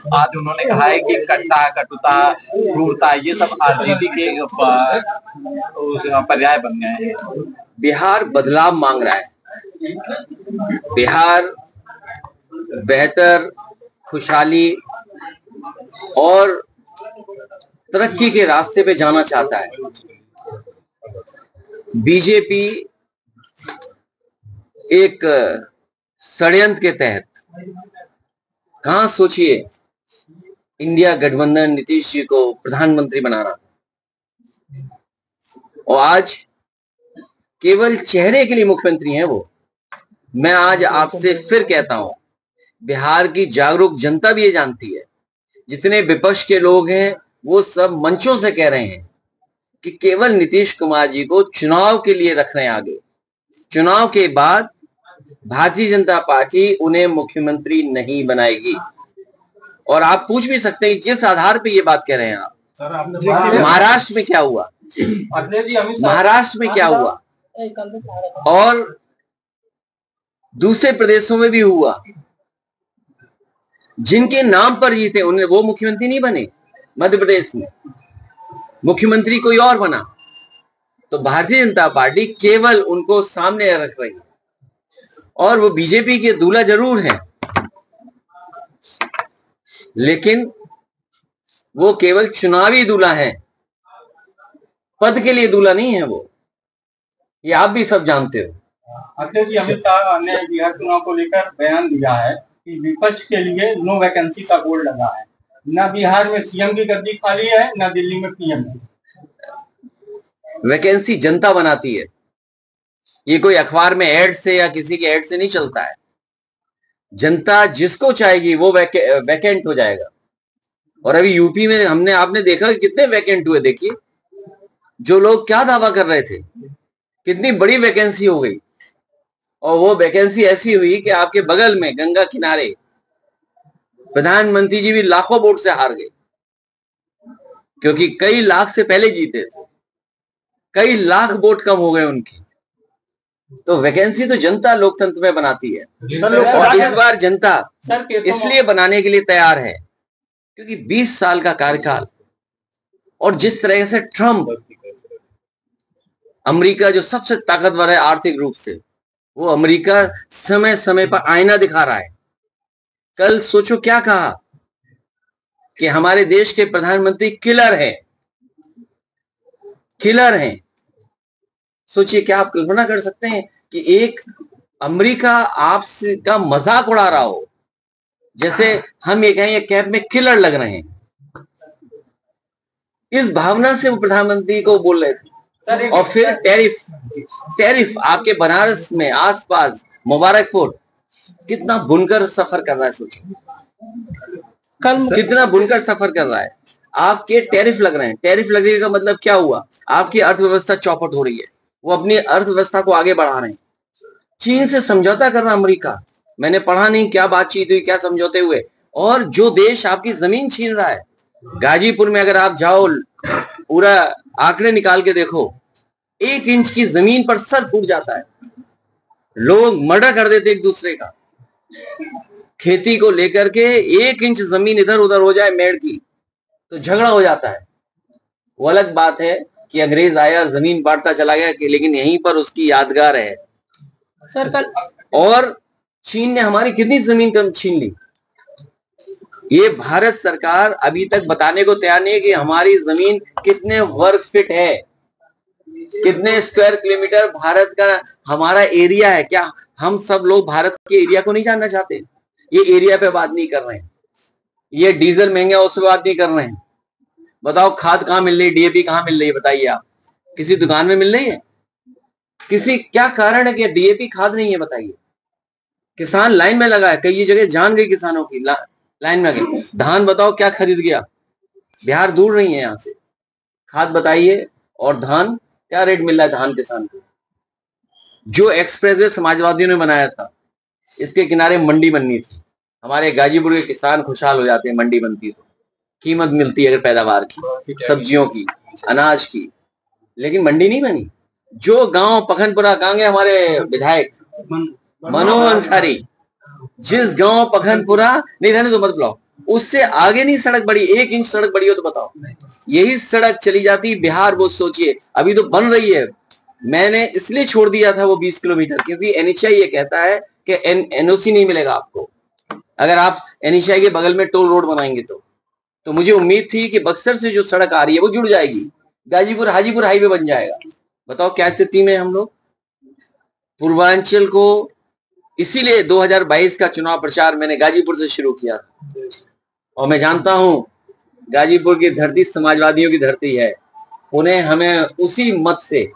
आज उन्होंने कहा है कि कट्टा, कटुता, क्रूरता ये सब राजनीति के पर्याय बन गए हैं। बिहार बदलाव मांग रहा है। बिहार बेहतर, खुशहाली और तरक्की के रास्ते पे जाना चाहता है। बीजेपी एक षड्यंत्र के तहत, कहां सोचिए, इंडिया गठबंधन नीतीश जी को प्रधानमंत्री बना रहा, और आज केवल चेहरे के लिए मुख्यमंत्री हैं वो। मैं आज आपसे फिर कहता हूं, बिहार की जागरूक जनता भी ये जानती है, जितने विपक्ष के लोग हैं वो सब मंचों से कह रहे हैं कि केवल नीतीश कुमार जी को चुनाव के लिए रख रहे हैं आगे। चुनाव के बाद भारतीय जनता पार्टी उन्हें मुख्यमंत्री नहीं बनाएगी। और आप पूछ भी सकते हैं किस आधार पे ये बात कह रहे हैं आप। महाराष्ट्र में क्या हुआ, महाराष्ट्र में क्या हुआ, और दूसरे प्रदेशों में भी हुआ। जिनके नाम पर जीते उन्हें वो मुख्यमंत्री नहीं बने। मध्य प्रदेश में मुख्यमंत्री कोई और बना, तो भारतीय जनता पार्टी केवल उनको सामने रख रही है। और वो बीजेपी के दूल्हा जरूर हैं, लेकिन वो केवल चुनावी दूल्हा हैं, पद के लिए दूल्हा नहीं है वो। ये आप भी सब जानते हो। अखिलेश जी, अमित शाह ने बिहार चुनाव को लेकर बयान दिया है कि विपक्ष के लिए नो वैकेंसी का बोर्ड लगा है। ना बिहार में सीएम की गद्दी खाली है, ना दिल्ली में पीएम है। वैकेंसी जनता बनाती है, ये कोई अखबार में ऐड से या किसी के ऐड से नहीं चलता है। जनता जिसको चाहेगी वो वैकेंट हो जाएगा। और अभी यूपी में आपने देखा कितने वैकेंट हुए। देखिए, जो लोग क्या दावा कर रहे थे, कितनी बड़ी वैकेंसी हो गई। और वो वैकेंसी ऐसी हुई कि आपके बगल में गंगा किनारे प्रधानमंत्री जी भी लाखों वोट से हार गए, क्योंकि कई लाख से पहले जीते थे, कई लाख वोट कम हो गए उनकी। तो वैकेंसी तो जनता लोकतंत्र में बनाती है। और इस बार जनता इसलिए बनाने के लिए तैयार है क्योंकि 20 साल का कार्यकाल, और जिस तरह से ट्रंप, अमेरिका जो सबसे ताकतवर है आर्थिक रूप से, वो अमेरिका समय समय पर आईना दिखा रहा है। कल सोचो क्या कहा कि हमारे देश के प्रधानमंत्री किलर हैं, किलर हैं। सोचिए, क्या आप कल्पना कर सकते हैं कि एक अमेरिका आपसे का मजाक उड़ा रहा हो, जैसे हम ये कहें ये कैब में किलर लग रहे हैं। इस भावना से वो प्रधानमंत्री को बोल रहे थे। और फिर टैरिफ आपके बनारस में आसपास मुबारकपुर कितना बुनकर सफर कर रहा है। सोचो कल कितना बुनकर सफर कर रहा है। आपके टैरिफ लग रहे हैं। टैरिफ लगने का मतलब क्या हुआ, आपकी अर्थव्यवस्था चौपट हो रही है। वो अपनी अर्थव्यवस्था को आगे बढ़ा रहे हैं। चीन से समझौता कर रहा अमेरिका, मैंने पढ़ा नहीं क्या बातचीत हुई, क्या समझौते हुए। और जो देश आपकी जमीन छीन रहा है, गाजीपुर में अगर आप जाओ, पूरा आंकड़े निकाल के देखो, 1 इंच की जमीन पर सर फूट जाता है। लोग मर्डर कर देते एक दूसरे का। खेती को लेकर के 1 इंच जमीन इधर उधर हो जाए मेड़ की तो झगड़ा हो जाता है। वो अलग बात है कि अंग्रेज आया, जमीन बांटता चला गया, लेकिन यहीं पर उसकी यादगार है। सर कल और चीन ने हमारी कितनी जमीन कम छीन ली। ये भारत सरकार अभी तक बताने को तैयार नहीं है कि हमारी जमीन कितने वर्ग फीट है, कितने स्क्वायर किलोमीटर भारत का हमारा एरिया है। क्या हम सब लोग भारत के एरिया को नहीं जानना चाहते? ये एरिया पे बात नहीं कर रहे हैं, ये डीजल महंगा उस पर बात नहीं कर रहे हैं। बताओ खाद कहाँ मिल रही है, डीएपी कहाँ मिल रही है? बताइए आप, किसी दुकान में मिल रही है? किसी क्या कारण है कि डीएपी खाद नहीं है? बताइए। किसान लाइन में लगा है, कई जगह जान गई किसानों की, लाइन में गई। धान बताओ क्या खरीद गया, बिहार दूर नहीं है यहाँ से। खाद बताइए, और धान क्या रेट मिल रहा है धान किसान को? जो एक्सप्रेसवे समाजवादियों ने बनाया था, इसके किनारे मंडी बननी थी। हमारे गाजीपुर के किसान खुशहाल हो जाते हैं, मंडी बनती तो कीमत मिलती है अगर पैदावार की, सब्जियों की, अनाज की। लेकिन मंडी नहीं बनी। जो गांव पखनपुरा, कहाँ गए हमारे विधायक मनो अंसारी, जिस गांव पखनपुरा, नहीं रहने दो मत बुलाओ, उससे आगे नहीं सड़क बढ़ी, 1 इंच सड़क बढ़ी हो तो बताओ। यही सड़क चली जाती बिहार, वो सोचिए अभी तो बन रही है। मैंने इसलिए छोड़ दिया था वो 20 किलोमीटर, क्योंकि एनएचआई ये कहता है कि एनओसी नहीं मिलेगा आपको अगर आप एनएचआई के बगल में टोल रोड बनाएंगे तो मुझे उम्मीद थी कि बक्सर से जो सड़क आ रही है वो जुड़ जाएगी, गाजीपुर हाजीपुर हाईवे बन जाएगा। बताओ क्या स्थिति में हम लोग। पूर्वांचल को इसीलिए 2022 का चुनाव प्रचार मैंने गाजीपुर से शुरू किया, और मैं जानता हूं गाजीपुर की धरती समाजवादियों की धरती है। उन्हें हमें उसी मत से,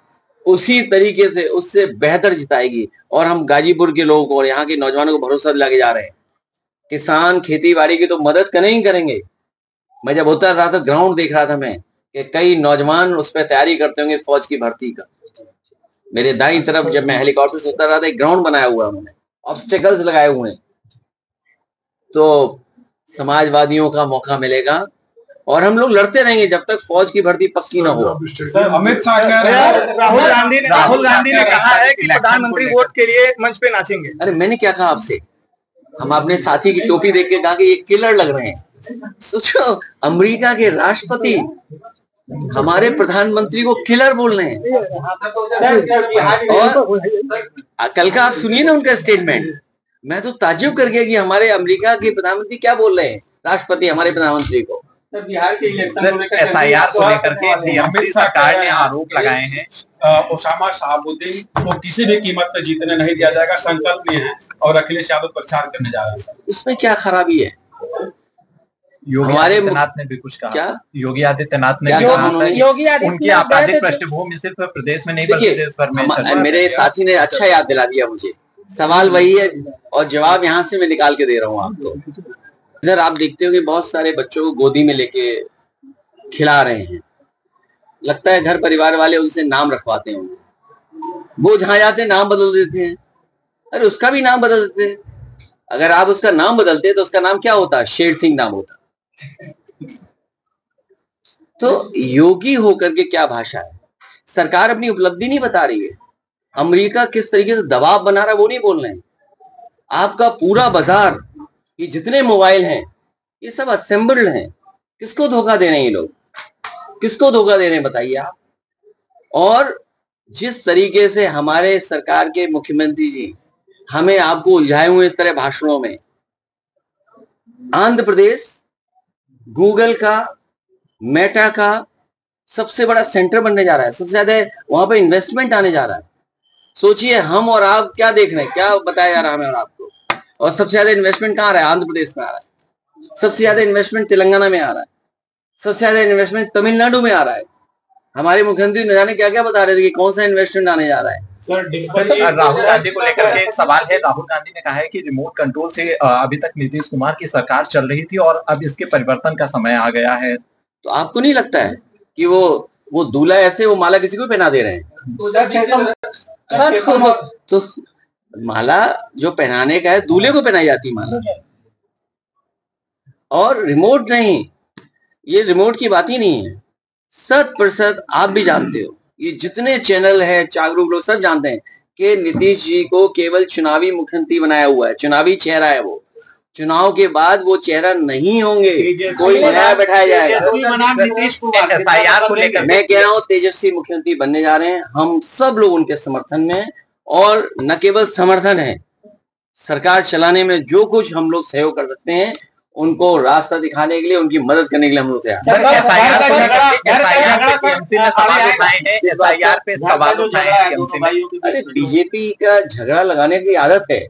उसी तरीके से, उससे बेहतर जिताएगी। और हम गाजीपुर के लोगों को और यहाँ के नौजवानों को भरोसा दिला के जा रहे हैं। किसान खेती बाड़ी की तो मदद नहीं करेंगे। मैं जब उतर रहा था, ग्राउंड देख रहा था मैं कि कई नौजवान उस पर तैयारी करते होंगे फौज की भर्ती का। मेरे दाईं तरफ जब मैं हेलीकॉप्टर से उतर रहा था, एक ग्राउंड बनाया हुआ है उन्होंने, ऑब्स्टेकल्स लगाए हुए हैं। तो समाजवादियों का मौका मिलेगा और हम लोग लड़ते रहेंगे जब तक फौज की भर्ती पक्की ना हो। अमित शाह कह रहे हैं, राहुल गांधी ने कहा है कि प्रधानमंत्री वोट के लिए मंच पे नाचेंगे। अरे मैंने क्या कहा आपसे? हम अपने साथी की टोपी देख के कहा कि ये किलर लग रहे हैं। सोचो, अमेरिका के राष्ट्रपति हमारे प्रधानमंत्री को किलर बोल रहे हैं। और कल का आप सुनिए ना उनका स्टेटमेंट, मैं तो ताज्जुब कर गया कि हमारे अमेरिका के प्रधानमंत्री क्या बोल रहे हैं, राष्ट्रपति हमारे प्रधानमंत्री को। बिहार के इलेक्शन एसआईआर को लेकर के टीएमसी सरकार ने आरोप लगाए हैं। ओसामा शहाबुद्दीन को किसी भी कीमत पर जीतने नहीं दिया जाएगा, संकल्प में है और अखिलेश यादव प्रचार करने जा रहे हैं। उसमें क्या खराबी है? योगी आदित्यनाथ ने भी कुछ कहा। क्या? योगी आदित्यनाथ ने क्या भी कहा? कहा उनकी आपराधिक पृष्ठभूमि सिर्फ प्रदेश में नहीं बल्कि देश भर में। मेरे साथी ने अच्छा याद दिला दिया मुझे। सवाल वही है और जवाब यहाँ से मैं निकाल के दे रहा हूँ आपको। इधर आप देखते हो कि बहुत सारे बच्चों को गोदी में लेके खिला रहे हैं। लगता है घर परिवार वाले उनसे नाम रखवाते होंगे। वो जहां जाते नाम बदल देते हैं। अरे उसका भी नाम बदल देते हैं। अगर आप उसका नाम बदलते तो उसका नाम क्या होता? शेर सिंह नाम होता। तो योगी होकर के क्या भाषा है? सरकार अपनी उपलब्धि नहीं बता रही है। अमेरिका किस तरीके से दबाव बना रहा है वो नहीं बोल रहे हैं। आपका पूरा बाजार, ये जितने मोबाइल हैं ये सब असेंबल्ड हैं। किसको धोखा दे रहे हैं ये लोग? किसको धोखा दे रहे हैं बताइए आप। और जिस तरीके से हमारे सरकार के मुख्यमंत्री जी हमें आपको उलझाए हुए इस तरह भाषणों में, आंध्र प्रदेश गूगल का, मेटा का सबसे बड़ा सेंटर बनने जा रहा है। सबसे ज्यादा वहां पर इन्वेस्टमेंट आने जा रहा है। सोचिए हम और आप क्या देख रहे हैं, क्या बताया जा रहा है हमें और आपको। और सबसे ज्यादा इन्वेस्टमेंट कहाँ आ रहा है? आंध्र प्रदेश में आ रहा है। सबसे ज्यादा इन्वेस्टमेंट तेलंगाना में आ रहा है। सबसे ज्यादा इन्वेस्टमेंट तमिलनाडु में आ रहा है। हमारे मुख्यमंत्री न जाने क्या क्या बता रहे थे कि कौन सा इन्वेस्टमेंट आने जा रहा है। राहुल गांधी को लेकर के एक सवाल है। राहुल गांधी ने कहा है कि रिमोट कंट्रोल से अभी तक नीतीश कुमार की सरकार चल रही थी और अब इसके परिवर्तन का समय आ गया है। तो आपको नहीं लगता है कि वो दूल्हा ऐसे वो माला किसी को पहना दे रहे हैं? तो माला जो पहनाने का है दूल्हे को पहनाई जाती है माला, और रिमोट नहीं। ये रिमोट की बात ही नहीं है। 100% आप भी जानते हो, ये जितने चैनल है जागरूक लोग सब जानते हैं कि नीतीश जी को केवल चुनावी मुख्यमंत्री बनाया हुआ है। चुनावी चेहरा है वो। चुनाव के बाद वो चेहरा नहीं होंगे, कोई नया बैठाया जाएगा। एसआईआर को लेकर मैं कह रहा हूँ तेजस्वी मुख्यमंत्री बनने जा रहे हैं। हम सब लोग उनके समर्थन में, और न केवल समर्थन है, सरकार चलाने में जो कुछ हम लोग सहयोग कर सकते हैं उनको रास्ता दिखाने के लिए, उनकी मदद करने के लिए हम लोग तैयार। अरे बीजेपी का झगड़ा लगाने की आदत है।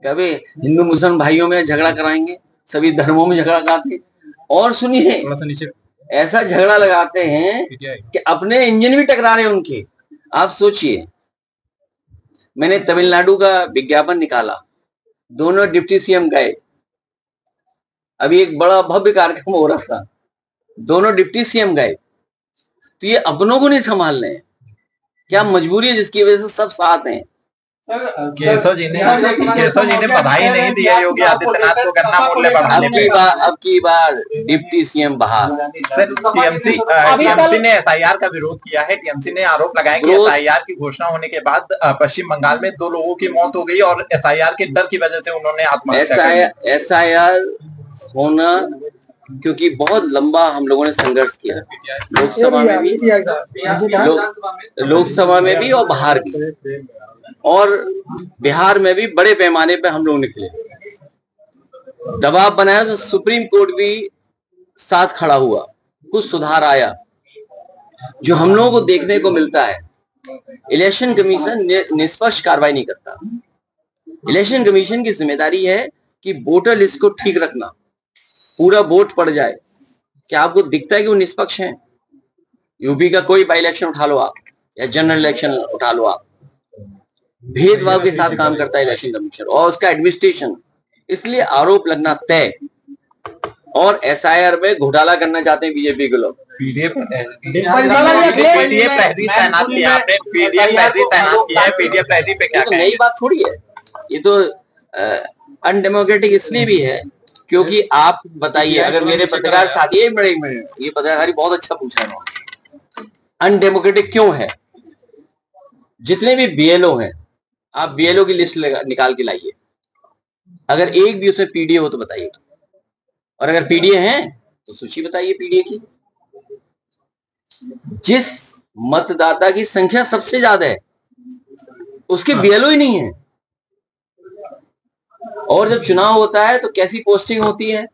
कभी हिंदू मुसलमान भाइयों में झगड़ा कराएंगे, सभी धर्मों में झगड़ा कराते। और सुनिए, ऐसा झगड़ा लगाते हैं कि अपने इंजन भी टकरा रहे हैं उनके। आप सोचिए, मैंने तमिलनाडु का विज्ञापन निकाला, दोनों डिप्टी सीएम गए। अभी एक बड़ा भव्य कार्यक्रम हो रहा था, दोनों डिप्टी सीएम गए। तो ये अपनों को नहीं संभाल रहे हैं। क्या मजबूरी है जिसकी वजह से सब साथ हैं? केशव जी ने बधाई नहीं दी है योगी आदित्यनाथ को गन्ना मूल्य बढ़ाने पे। अब की बार डिप्टी सीएम बाहर। टीएमसी ने एसआईआर का विरोध किया है। टीएमसी ने आरोप लगाया कि एसआईआर की घोषणा होने के बाद पश्चिम बंगाल में 2 लोगों की मौत हो गई और एसआईआर के डर की वजह से उन्होंने आत्महत्या कर ली। एसआईआर होना, क्योंकि बहुत लंबा हम लोगों ने संघर्ष किया लोकसभा में भी, लोकसभा में भी और बाहर भी, और बिहार में भी बड़े पैमाने पे हम लोग निकले, दबाव बनाया तो सुप्रीम कोर्ट भी साथ खड़ा हुआ, कुछ सुधार आया। जो हम लोगों को देखने को मिलता है, इलेक्शन कमीशन निष्पक्ष कार्रवाई नहीं करता। इलेक्शन कमीशन की जिम्मेदारी है कि वोटर लिस्ट को ठीक रखना, पूरा वोट पड़ जाए। क्या आपको दिखता है कि वो निष्पक्ष हैं? यूपी का कोई बाई इलेक्शन उठा लो आप, या जनरल इलेक्शन उठा लो आप, भेदभाव के साथ काम करता है इलेक्शन कमीशन और उसका एडमिनिस्ट्रेशन। इसलिए आरोप लगना तय। और एसआईआर में घोटाला करना चाहते हैं बीजेपी के लोग। पीडीएफ तैनात किया आपने, पीडीएफ पे क्या कहें? नई बात थोड़ी है ये तो। अनडेमोक्रेटिक इसलिए भी है क्योंकि आप बताइए, अगर मेरे पत्रकार साथी, ये पत्रकारी बहुत अच्छा पूछ रहे हैं, अनडेमोक्रेटिक क्यों है? जितने भी बीएलओ हैं, आप बीएलओ की लिस्ट निकाल के लाइए, अगर एक भी उसमें पीडीए हो तो बताइए, और अगर पीडीए हैं तो सूची बताइए पीडीए की। जिस मतदाता की संख्या सबसे ज्यादा है उसके बीएलओ ही नहीं है। और जब चुनाव होता है तो कैसी पोस्टिंग होती है?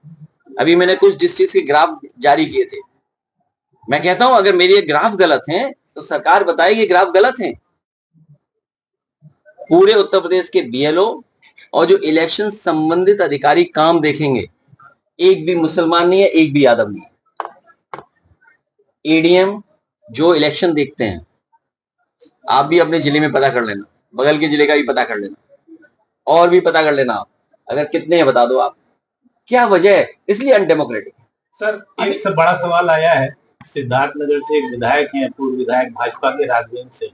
अभी मैंने कुछ डिस्ट्रिक्ट के ग्राफ जारी किए थे। मैं कहता हूं अगर मेरे ये ग्राफ गलत हैं तो सरकार बताए कि ग्राफ गलत हैं। पूरे उत्तर प्रदेश के बीएलओ और जो इलेक्शन संबंधित अधिकारी काम देखेंगे, एक भी मुसलमान नहीं है, एक भी यादव नहीं है। एडीएम जो इलेक्शन देखते हैं, आप भी अपने जिले में पता कर लेना, बगल के जिले का भी पता कर लेना, और भी पता कर लेना। आप अगर कितने हैं बता दो आप, क्या वजह है? इसलिए अनडेमोक्रेटिक। सर, एक से बड़ा सवाल आया है, सिद्धार्थनगर से एक विधायक हैं, पूर्व विधायक भाजपा के राजगंज से,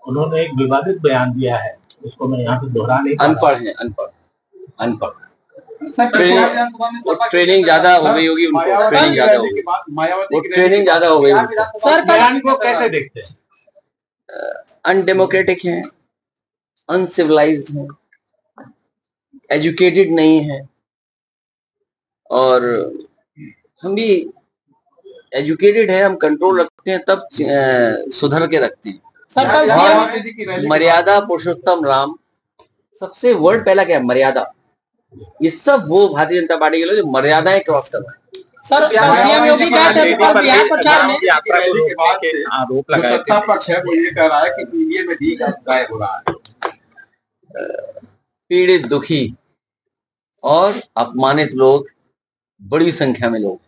उन्होंने एक विवादित बयान दिया है, उसको मैं यहाँ पे दोहरा नहीं। अनपढ़ है, अनपढ़। ट्रेनिंग ज्यादा हो गई होगी उनको, ट्रेनिंग ज्यादा हो गई, वो ट्रेनिंग ज्यादा हो गई। सर, बयान को कैसे देखते हैं? अनडेमोक्रेटिक है, अनसिविलाइज्ड है, एजुकेटेड नहीं है। और हम भी एजुकेटेड है, हम कंट्रोल रखते हैं, तब सुधर के रखते हैं। सर, मर्यादा पुरुषोत्तम राम, सबसे वर्ड पहला क्या है? मर्यादा। ये सब वो भारतीय जनता पार्टी के लोग जो मर्यादाएं क्रॉस कर रहे हैं। सर, सीएम योगी बिहार प्रचार में यात्रा को रोकने के आरोप लगाए थे। सत्ता पक्ष है वो ये कह रहा है कि पीडीए में भी गायब हो रहा है। पीड़ित, दुखी और अपमानित लोग, बड़ी संख्या में लोग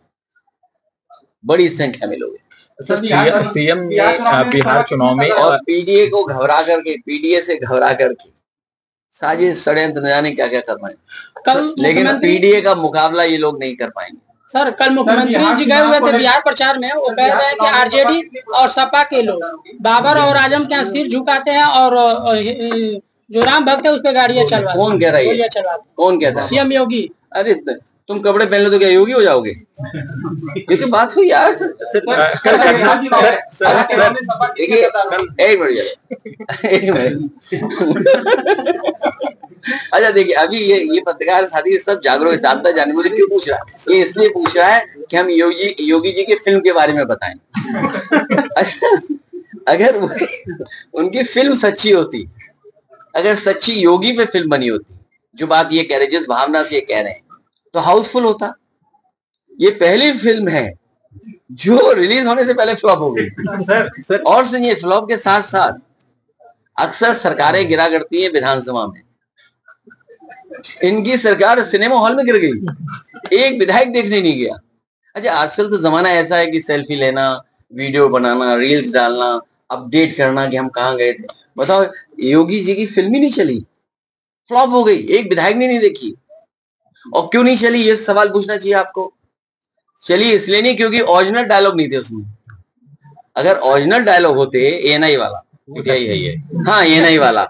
सीएम ने बिहार चुनाव में और पीडीए को घबरा करके, पीडीए से घबरा करके साजिश, षड्यंत्र, न जाने क्या क्या कर पाए कल, लेकिन पीडीए का मुकाबला ये लोग नहीं कर पाएंगे। सर, कल मुख्यमंत्री जी गए हुए थे बिहार प्रचार में, वो कह रहे हैं कि आरजेडी और सपा के लोग बाबर और आजम के यहाँ सिर झुकाते हैं और जो राम भक्त है उस पर गाड़ियां चलवाते। कौन कह रहा है? कौन कहता है? सीएम योगी। अरे तुम कपड़े पहन लो तो क्या योगी हो जाओगे? ये तो बात हुई यार। एक मिनट अच्छा देखिए, अभी ये पत्रकार साथी सब जागरूक है, साथ जाने मुझे क्यों पूछ रहा है? ये इसलिए पूछ रहा है कि हम योगी जी के फिल्म के बारे में बताएं। अगर उनकी फिल्म सच्ची होती, अगर सच्ची योगी पे फिल्म बनी होती, जो बात ये कह रहे, जिस भावना से ये कह रहे हैं, तो हाउसफुल होता। ये पहली फिल्म है जो रिलीज होने से पहले फ्लॉप हो गई। और सुनिए, फ्लॉप के साथ साथ अक्सर सरकारें गिरा करती हैं विधानसभा में। इनकी सरकार सिनेमा हॉल में गिर गई, एक विधायक देखने नहीं गया। अच्छा, आजकल तो जमाना ऐसा है कि सेल्फी लेना, वीडियो बनाना, रील्स डालना, अपडेट करना कि हम कहाँ गए थे। बताओ, योगी जी की फिल्म ही नहीं चली, फ्लॉप हो गई, एक विधायक ने नहीं देखी। और क्यों नहीं चली, ये सवाल पूछना चाहिए आपको। चलिए इसलिए नहीं क्योंकि ओरिजिनल डायलॉग नहीं थे उसमें। अगर ओरिजिनल डायलॉग होते, एएनआई वाला, पीटीआई है ये, हाँ एएनआई वाला,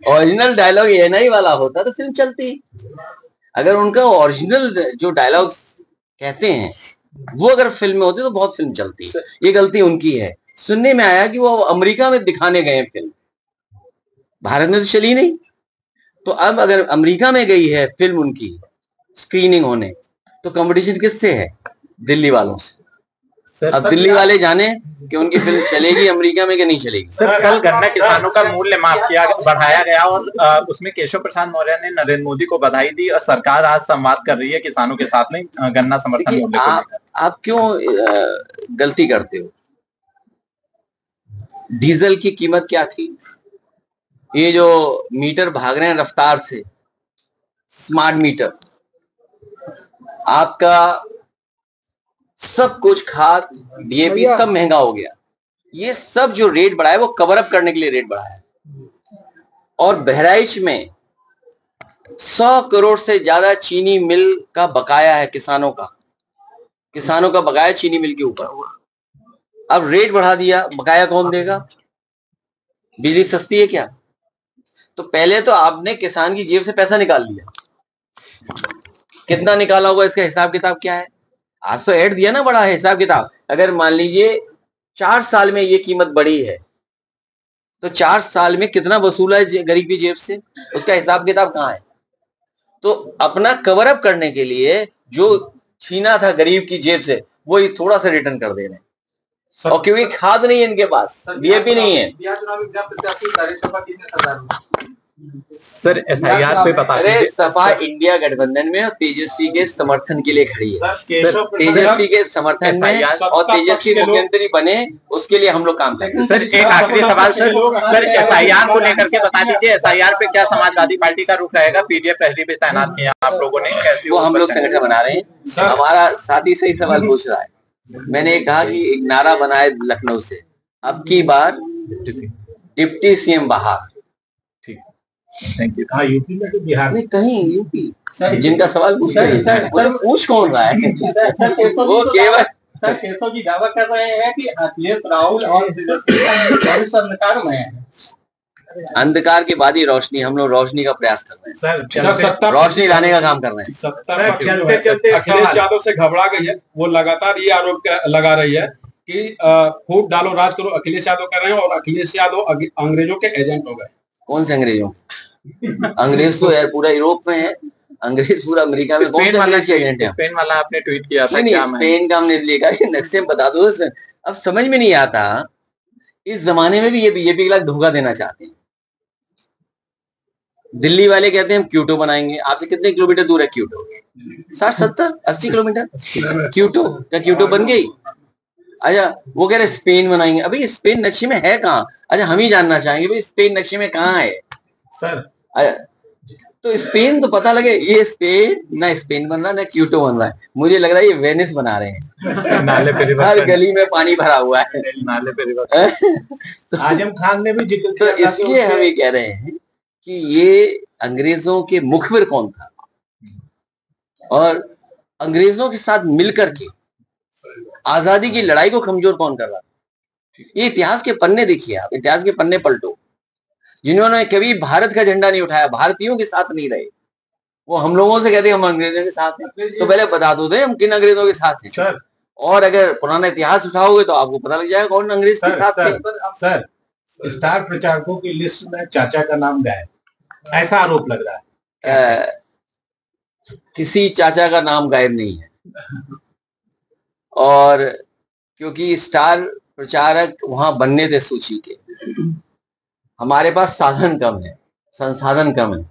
ओरिजिनल डायलॉग एएनआई वाला होता तो फिल्म चलती। अगर उनका ओरिजिनल जो डायलॉग्स कहते हैं वो अगर फिल्म में होते तो बहुत फिल्म चलती। ये गलती उनकी है। सुनने में आया कि वो अमेरिका में दिखाने गए फिल्म, भारत में तो चली नहीं। तो अब अगर अमेरिका में गई है फिल्म उनकी स्क्रीनिंग होने, तो कंपटीशन किससे है? दिल्ली वालों से। अब दिल्ली वाले जाने कि उनकी फिल्म चलेगी अमेरिका में कि नहीं चलेगी। सर, कल गन्ना किसानों का मूल्य माफ किया बढ़ाया गया और उसमें केशव प्रसाद मौर्य ने नरेंद्र मोदी को बधाई दी और सरकार आज संवाद कर रही है किसानों के साथ में गन्ना समर्थन मूल्य को लेकर। आप क्यों गलती करते हो? डीजल की कीमत क्या थी? ये जो मीटर भाग रहे हैं रफ्तार से, स्मार्ट मीटर, आपका सब कुछ, खाद, डीएपी सब महंगा हो गया। ये सब जो रेट बढ़ा है वो कवर अप करने के लिए रेट बढ़ा है। और बहराइच में 100 करोड़ से ज्यादा चीनी मिल का बकाया है किसानों का बकाया चीनी मिल के ऊपर। अब रेट बढ़ा दिया, बकाया कौन देगा? बिजली सस्ती है क्या? तो पहले तो आपने किसान की जेब से पैसा निकाल लिया, कितना निकाला होगा इसका हिसाब किताब क्या है? आज तो ऐड दिया ना, बड़ा है हिसाब किताब। अगर मान लीजिए 4 साल में ये कीमत बढ़ी है तो 4 साल में कितना वसूला है गरीब की जेब से, उसका हिसाब किताब कहाँ है? तो अपना कवर अप करने के लिए जो छीना था गरीब की जेब से वो ही थोड़ा सा रिटर्न कर दे रहे हैं। और क्योंकि खाद नहीं है इनके पास, डीएपी नहीं है। सर, एसआईआर पे बता दीजिए। अरे सपा इंडिया गठबंधन में और तेजस्वी के समर्थन के लिए खड़ी है। तेजस्वी के समर्थन में और तेजस्वी मुख्यमंत्री बने उसके लिए हम लोग काम करेंगे। सर, एक आखिरी सवाल सर एसआईआर को लेकर के बता दीजिए, एसआईआर पे क्या समाजवादी पार्टी का रुख रहेगा? पीडीएफ पहले भी तैनात किया आप लोगों ने, कैसे वो हम लोग संगठन बना रहे हैं। हमारा साथी सही सवाल पूछ रहा है। मैंने कहा कि एक नारा बनाए लखनऊ से, अब की बार डिप्टी सीएम बाहर। Thank you. हाँ, यूपी में तो बिहार में कहीं यूपी जिनका सवाल पूछ रहे हैं वो पूछ कौन रहा है? वो केवल सर केशव जी दावा कर रहे हैं कि अखिलेश राहुल और अंधकार में है। अंधकार के बाद ही रोशनी, हम लोग रोशनी का प्रयास कर रहे हैं सर, रोशनी लाने का काम कर रहे हैं। सत्ता चलते चलते अखिलेश यादव से घबरा गई है। वो लगातार ये आरोप लगा रही है कि फूट डालो राज करो अखिलेश यादव कर रहे हैं और अखिलेश यादव अंग्रेजों के एजेंट हो गए। कौन से अंग्रेजों? अंग्रेज तो यार पूरा यूरोप में है, अंग्रेज पूरा अमेरिका में। कौन से अंग्रेज के एजेंट है? स्पेन वाला आपने ट्वीट किया था। नहीं, स्पेन का हमने लिखा है, नक्शे में बता दो। अब समझ में नहीं आता, इस जमाने में भी ये बीजेपी के लिए धोखा देना चाहते हैं। दिल्ली वाले कहते हैं हम क्यूटो बनाएंगे। आपसे कितने किलोमीटर दूर है क्यूटो? 60, 70, 80 किलोमीटर। क्यूटो क्या क्यूटो बन गई? अच्छा, वो कह रहे स्पेन बनाएंगे। अभी स्पेन नक्शे में है कहाँ? अच्छा, हम ही जानना चाहेंगे भाई स्पेन नक्शे में कहाँ है सर? तो स्पेन तो पता लगे। ये स्पेन ना स्पेन बन रहा ना क्यूटो बन रहा है। मुझे लग रहा है ये वेनिस बना रहे हैं। नाले पे हर गली में पानी भरा हुआ है। नाले पे आजम खान ने भी जिक्र तो इसलिए हम ये कह रहे हैं कि ये अंग्रेजों के मुखबिर कौन था और अंग्रेजों के साथ मिलकर के आजादी की लड़ाई को कमजोर कौन कर रहा था। ये इतिहास के पन्ने देखिए, आप इतिहास के पन्ने पलटो। जिन्होंने कभी भारत का झंडा नहीं उठाया, भारतीयों के साथ नहीं रहे, वो हम लोगों से कहते हैं हम अंग्रेजों के साथ हैं। तो पहले बता दो दे हम किन अंग्रेजों के साथ हैं सर। और अगर पुराना इतिहास उठाओगे तो आपको पता लग जाएगा कौन अंग्रेज के साथ थे। सर, स्टार प्रचारकों की लिस्ट में चाचा का नाम गायब, ऐसा आरोप लग रहा है। किसी चाचा का नाम गायब नहीं है, और क्योंकि स्टार प्रचारक वहां बनने थे सूची के, हमारे पास साधन कम है, संसाधन कम है,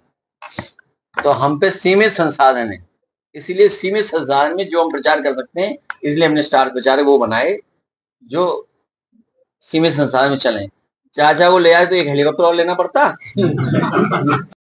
तो हम पे सीमित संसाधन है। इसीलिए सीमित संसाधन में जो हम प्रचार कर सकते हैं, इसलिए हमने स्टार प्रचारक वो बनाए जो सीमित संसाधन में चले। चाचा को ले आए तो एक हेलीकॉप्टर और लेना पड़ता।